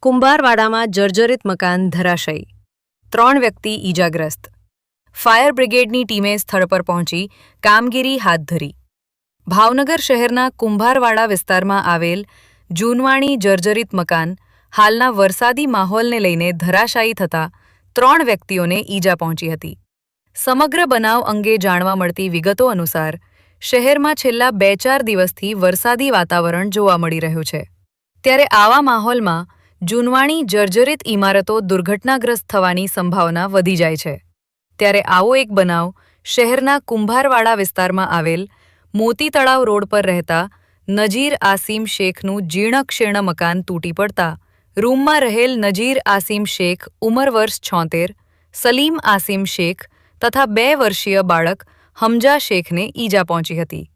કુંભારવાડામાં જર્જરિત મકાન ધરાશયી, 3 વ્યક્તિ ઈજાગ્રસ્ત। ફાયર બ્રિગેડની ટીમે સ્થળ પર પહોંચી કામગીરી હાથ ધરી। ભાવનગર શહેરના કુંભારવાડા વિસ્તારમાં આવેલ જૂનવાણી જર્જરિત મકાન હાલના વરસાદી માહોલને લઈને ધરાશાયી થતાં 3 વ્યક્તિઓને ઈજા પહોંચી હતી। સમગ્ર બનાવ અંગે જાણવા મળતી વિગતો અનુસાર શહેરમાં છેલ્લા 2-4 દિવસથી વરસાદી વાતાવરણ જોવા મળી રહ્યું છે, ત્યારે આવા માહોલમાં જૂનવાણી જર્જરિત ઇમારતો દુર્ઘટનાગ્રસ્ત થવાની સંભાવના વધી જાય છે। ત્યારે આવો એક બનાવ શહેરના કુંભારવાડા વિસ્તારમાં આવેલ મોતી તળાવ રોડ પર રહેતા નજીર આસીમ શેખનું જીર્ણક્ષીર્ણ મકાન તૂટી પડતા રૂમમાં રહેલ નજીર આસીમ શેખ ઉંમર વર્ષ 76, સલીમ આસીમ શેખ તથા 2 વર્ષીય બાળક હમજા શેખને ઈજા પહોંચી હતી।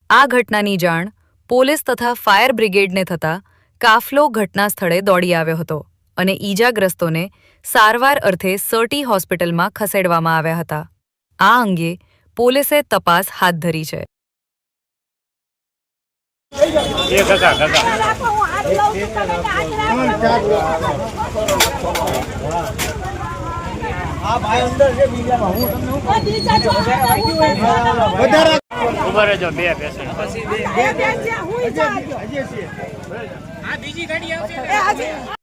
આ ઘટનાની જાણ પોલીસ તથા ફાયર બ્રિગેડને થતાં કાફલો ઘટના સ્થળે દોડી આવ્યો હતો અને ઈજાગ્રસ્તોને સારવાર અર્થે સર્ટી હોસ્પિટલમાં ખસેડવામાં આવ્યા હતા। આ અંગે પોલીસે તપાસ હાથ ધરી છે। બીજી ગાડી આવશે।